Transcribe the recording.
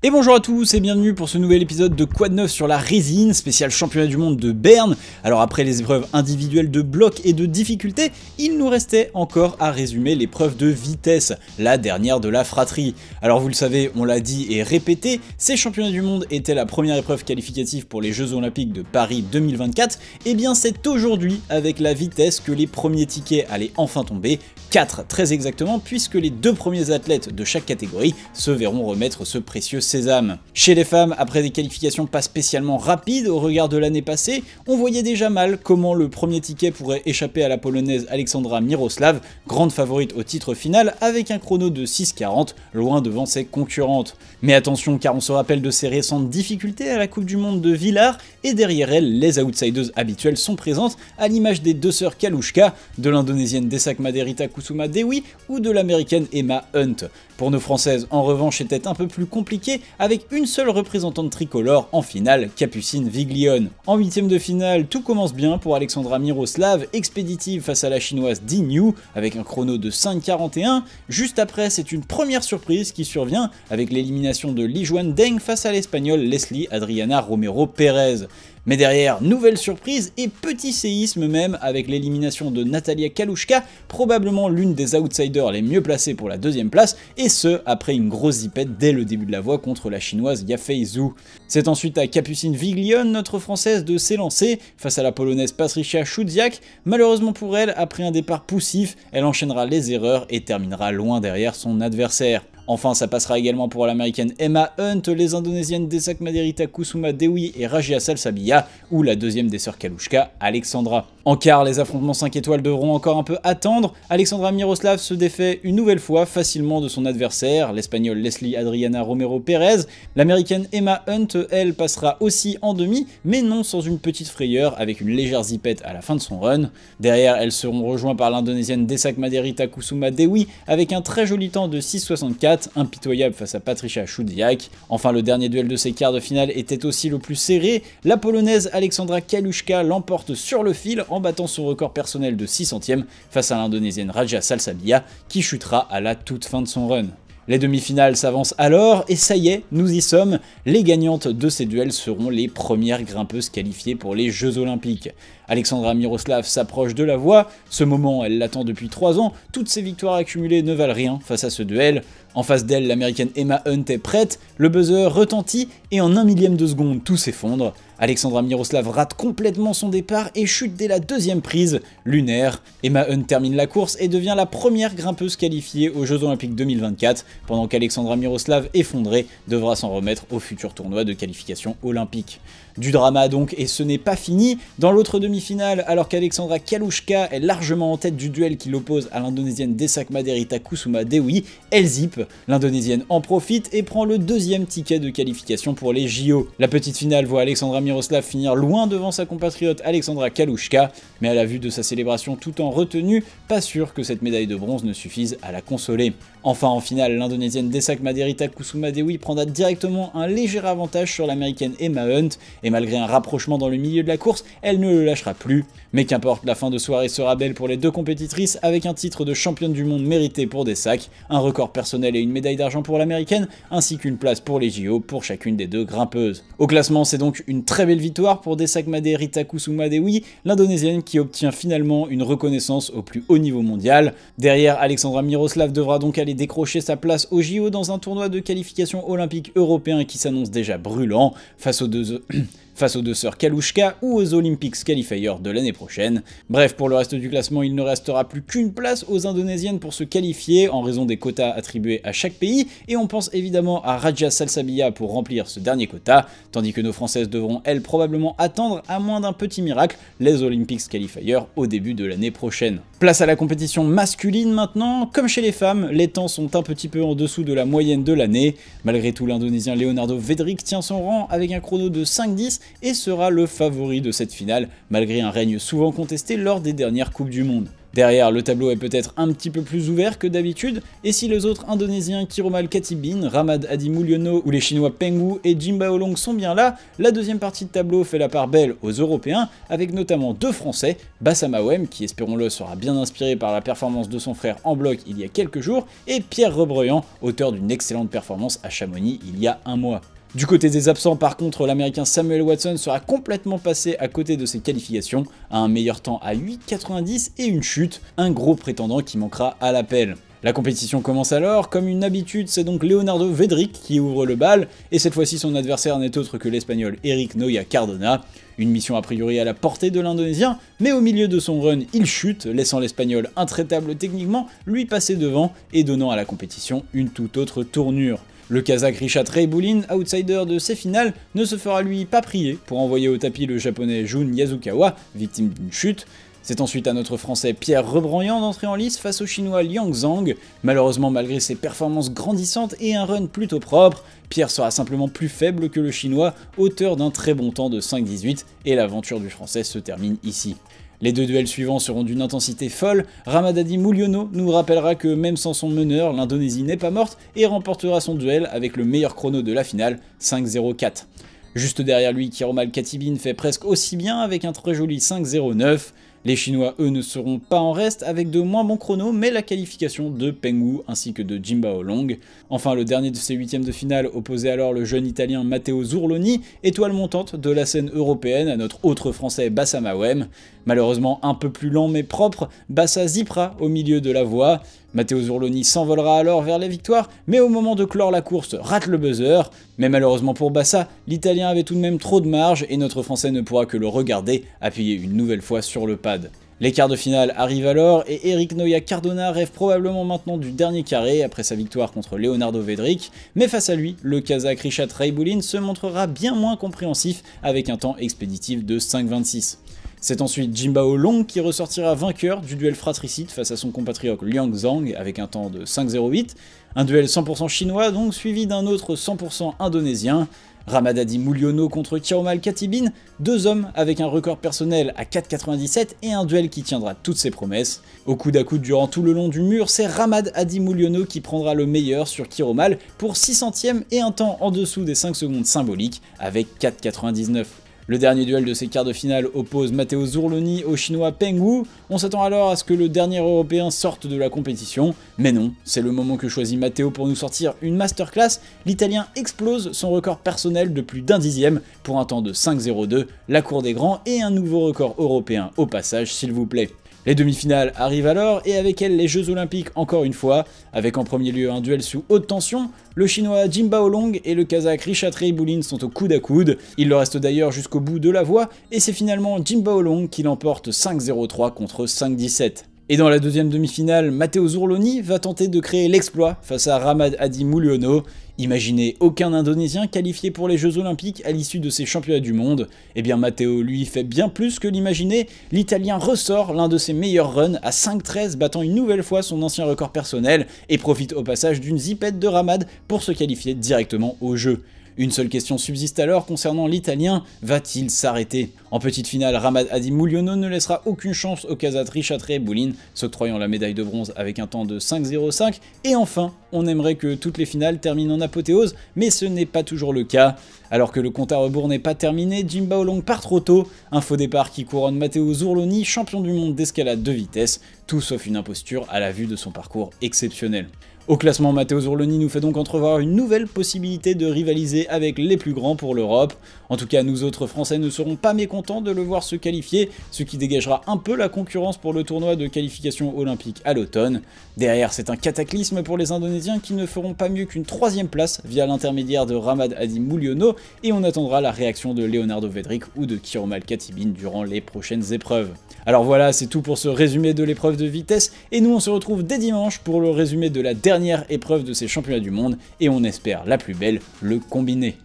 Et bonjour à tous et bienvenue pour ce nouvel épisode de Quoi de neuf sur la résine, spécial championnat du monde de Berne. Alors après les épreuves individuelles de bloc et de difficulté, il nous restait encore à résumer l'épreuve de vitesse, la dernière de la fratrie. Alors vous le savez, on l'a dit et répété, ces championnats du monde étaient la première épreuve qualificative pour les Jeux Olympiques de Paris 2024, et bien c'est aujourd'hui avec la vitesse que les premiers tickets allaient enfin tomber, 4 très exactement, puisque les deux premiers athlètes de chaque catégorie se verront remettre ce précieux sésame. Chez les femmes, après des qualifications pas spécialement rapides au regard de l'année passée, on voyait déjà mal comment le premier ticket pourrait échapper à la polonaise Aleksandra Miroslav, grande favorite au titre final avec un chrono de 6,40, loin devant ses concurrentes. Mais attention, car on se rappelle de ses récentes difficultés à la Coupe du Monde de Villars, et derrière elle, les outsiders habituelles sont présentes, à l'image des deux sœurs Kalushka, de l'indonésienne Desak Maderita Kusuma Dewi ou de l'américaine Emma Hunt. Pour nos françaises, en revanche, c'était un peu plus compliqué, avec une seule représentante tricolore en finale, Capucine Viglione. En huitième de finale, tout commence bien pour Aleksandra Miroslav, expéditive face à la chinoise Di Yu, avec un chrono de 5,41. Juste après, c'est une première surprise qui survient, avec l'élimination de Li Juan Deng face à l'espagnole Leslie Adriana Romero Pérez. Mais derrière, nouvelle surprise et petit séisme même avec l'élimination de Natalia Kalushka, probablement l'une des outsiders les mieux placées pour la deuxième place, et ce, après une grosse zipette dès le début de la voie contre la chinoise Yafei Zhu. C'est ensuite à Capucine Viglione, notre française, de s'élancer face à la polonaise Patricia Szudziak. Malheureusement pour elle, après un départ poussif, elle enchaînera les erreurs et terminera loin derrière son adversaire. Enfin, ça passera également pour l'américaine Emma Hunt, les indonésiennes Desak Maderita Kusuma Dewi et Rajia Salsabilla, ou la deuxième des sœurs Kalushka, Alexandra. En quart, les affrontements 5 étoiles devront encore un peu attendre. Aleksandra Miroslav se défait une nouvelle fois facilement de son adversaire, l'espagnole Leslie Adriana Romero Pérez. L'américaine Emma Hunt, elle, passera aussi en demi, mais non sans une petite frayeur, avec une légère zipette à la fin de son run. Derrière, elles seront rejointes par l'indonésienne Desak Maderita Kusuma Dewi, avec un très joli temps de 6,64, impitoyable face à Patricia Szudziak. Enfin, le dernier duel de ces quarts de finale était aussi le plus serré. La polonaise Aleksandra Kalushka l'emporte sur le fil en battant son record personnel de 6 centièmes face à l'indonésienne Rajia Salsabilla, qui chutera à la toute fin de son run. Les demi-finales s'avancent alors, et ça y est, nous y sommes. Les gagnantes de ces duels seront les premières grimpeuses qualifiées pour les Jeux Olympiques. Aleksandra Miroslav s'approche de la voie, ce moment elle l'attend depuis 3 ans, toutes ses victoires accumulées ne valent rien face à ce duel. En face d'elle, l'américaine Emma Hunt est prête, le buzzer retentit et en un millième de seconde tout s'effondre. Aleksandra Miroslav rate complètement son départ et chute dès la deuxième prise, lunaire. Emma Hunt termine la course et devient la première grimpeuse qualifiée aux Jeux Olympiques 2024, pendant qu'Aleksandra Miroslav, effondrée, devra s'en remettre au futur tournoi de qualification olympique. Du drama donc, et ce n'est pas fini. Dans l'autre demi-finale, alors qu'Aleksandra Kalushka est largement en tête du duel qui l'oppose à l'indonésienne Desak Maderita Kusuma Dewi, elle zippe. L'indonésienne en profite et prend le deuxième ticket de qualification pour les JO. La petite finale voit Aleksandra Miroslav finir loin devant sa compatriote Aleksandra Kalushka, mais à la vue de sa célébration tout en retenue, pas sûr que cette médaille de bronze ne suffise à la consoler. Enfin, en finale, l'indonésienne Desak Maderita Kusuma Dewi prendra directement un léger avantage sur l'américaine Emma Hunt, et malgré un rapprochement dans le milieu de la course, elle ne le lâchera plus. Mais qu'importe, la fin de soirée sera belle pour les deux compétitrices, avec un titre de championne du monde mérité pour Desak, un record personnel et une médaille d'argent pour l'américaine, ainsi qu'une place pour les JO pour chacune des deux grimpeuses. Au classement, c'est donc une très belle victoire pour Desak Maderita Kusuma Dewi, l'indonésienne qui obtient finalement une reconnaissance au plus haut niveau mondial. Derrière, Aleksandra Miroslav devra donc aller décrocher sa place aux JO dans un tournoi de qualification olympique européen qui s'annonce déjà brûlant face aux deux sœurs Kalushka ou aux Olympics Qualifiers de l'année prochaine. Bref, pour le reste du classement, il ne restera plus qu'une place aux indonésiennes pour se qualifier en raison des quotas attribués à chaque pays, et on pense évidemment à Rajia Salsabilla pour remplir ce dernier quota, tandis que nos françaises devront elles probablement attendre, à moins d'un petit miracle, les Olympics Qualifiers au début de l'année prochaine. Place à la compétition masculine maintenant. Comme chez les femmes, les temps sont un petit peu en dessous de la moyenne de l'année. Malgré tout, l'indonésien Leonardo Vedrik tient son rang avec un chrono de 5,10 et sera le favori de cette finale, malgré un règne souvent contesté lors des dernières Coupes du Monde. Derrière, le tableau est peut-être un petit peu plus ouvert que d'habitude, et si les autres Indonésiens Kiromal Khatibin, Ramad Hadi Mulyono ou les Chinois Peng Wu et Jimbaolong sont bien là, la deuxième partie de tableau fait la part belle aux Européens, avec notamment deux Français, Bassa Mawem, qui espérons-le sera bien inspiré par la performance de son frère en bloc il y a quelques jours, et Pierre Rebreillant, auteur d'une excellente performance à Chamonix il y a un mois. Du côté des absents, par contre, l'américain Samuel Watson sera complètement passé à côté de ses qualifications, à un meilleur temps à 8,90 et une chute, un gros prétendant qui manquera à l'appel. La compétition commence alors, comme une habitude, c'est donc Leonardo Vedric qui ouvre le bal, et cette fois-ci son adversaire n'est autre que l'espagnol Eric Noya Cardona. Une mission a priori à la portée de l'Indonésien, mais au milieu de son run, il chute, laissant l'espagnol intraitable techniquement lui passer devant et donnant à la compétition une toute autre tournure. Le Kazakh Rishat Reiboulin, outsider de ces finales, ne se fera lui pas prier pour envoyer au tapis le japonais Jun Yasukawa, victime d'une chute. C'est ensuite à notre français Pierre Rebreillant d'entrer en lice face au chinois Liang Zhang. Malheureusement, malgré ses performances grandissantes et un run plutôt propre, Pierre sera simplement plus faible que le chinois, auteur d'un très bon temps de 5,18, et l'aventure du français se termine ici. Les deux duels suivants seront d'une intensité folle, Ramad Hadi Mulyono nous rappellera que même sans son meneur, l'Indonésie n'est pas morte et remportera son duel avec le meilleur chrono de la finale, 5,04. Juste derrière lui, Kiromal Khatibin fait presque aussi bien avec un très joli 5,09. Les Chinois, eux, ne seront pas en reste avec de moins bons chronos, mais la qualification de Peng Wu ainsi que de Jimbaolong. Enfin, le dernier de ces huitièmes de finale opposait alors le jeune italien Matteo Zurloni, étoile montante de la scène européenne, à notre autre français Bassa Mawem. Malheureusement un peu plus lent mais propre, Bassa zippera au milieu de la voie. Matteo Zurloni s'envolera alors vers la victoire, mais au moment de clore la course, rate le buzzer. Mais malheureusement pour Bassa, l'Italien avait tout de même trop de marge et notre Français ne pourra que le regarder appuyer une nouvelle fois sur le pad. Les quarts de finale arrivent alors et Eric Noya Cardona rêve probablement maintenant du dernier carré après sa victoire contre Leonardo Vedric, mais face à lui, le Kazakh Rishat Reiboulin se montrera bien moins compréhensif avec un temps expéditif de 5,26. C'est ensuite Jimbaolong qui ressortira vainqueur du duel fratricide face à son compatriote Liang Zhang avec un temps de 5,08, un duel 100% chinois donc suivi d'un autre 100% indonésien. Ramad Hadi Mulyono contre Kiromal Khatibin, deux hommes avec un record personnel à 4,97 et un duel qui tiendra toutes ses promesses. Au coude à coude durant tout le long du mur, c'est Ramad Hadi Mulyono qui prendra le meilleur sur Kiromal pour 6 centièmes et un temps en dessous des 5 secondes symboliques avec 4,99. Le dernier duel de ces quarts de finale oppose Matteo Zurloni au chinois Peng Wu. On s'attend alors à ce que le dernier européen sorte de la compétition, mais non, c'est le moment que choisit Matteo pour nous sortir une masterclass. L'Italien explose son record personnel de plus d'un dixième pour un temps de 5,02, la cour des grands et un nouveau record européen au passage s'il vous plaît. Les demi-finales arrivent alors et avec elles les Jeux Olympiques encore une fois, avec en premier lieu un duel sous haute tension, le chinois Jimbaolong et le kazakh Rishat Reiboulin sont au coude à coude, il leur reste d'ailleurs jusqu'au bout de la voie et c'est finalement Jimbaolong qui l'emporte 5,03 contre 5,17. Et dans la deuxième demi-finale, Matteo Zurloni va tenter de créer l'exploit face à Ramad Hadi Mulyono. Imaginez aucun Indonésien qualifié pour les Jeux Olympiques à l'issue de ces championnats du monde. Eh bien Matteo lui fait bien plus que l'imaginer, l'Italien ressort l'un de ses meilleurs runs à 5,13 battant une nouvelle fois son ancien record personnel et profite au passage d'une zipette de Ramad pour se qualifier directement au jeu. Une seule question subsiste alors concernant l'Italien, va-t-il s'arrêter? En petite finale, Ramad Hadi Mulyono ne laissera aucune chance au kazakh Rishat Reiboulin, s'octroyant la médaille de bronze avec un temps de 5,05, et enfin, on aimerait que toutes les finales terminent en apothéose, mais ce n'est pas toujours le cas. Alors que le compte à rebours n'est pas terminé, Jimbaolong part trop tôt, un faux départ qui couronne Matteo Zurloni, champion du monde d'escalade de vitesse, tout sauf une imposture à la vue de son parcours exceptionnel. Au classement, Matteo Zurloni nous fait donc entrevoir une nouvelle possibilité de rivaliser avec les plus grands pour l'Europe. En tout cas, nous autres Français ne serons pas mécontents de le voir se qualifier, ce qui dégagera un peu la concurrence pour le tournoi de qualification olympique à l'automne. Derrière, c'est un cataclysme pour les Indonésiens qui ne feront pas mieux qu'une 3e place via l'intermédiaire de Ramad Hadi Mulyono et on attendra la réaction de Leonardo Vedric ou de Kiromal Khatibin durant les prochaines épreuves. Alors voilà, c'est tout pour ce résumé de l'épreuve de vitesse et nous on se retrouve dès dimanche pour le résumé de la dernière épreuve de ces championnats du monde et on espère la plus belle, le combiné.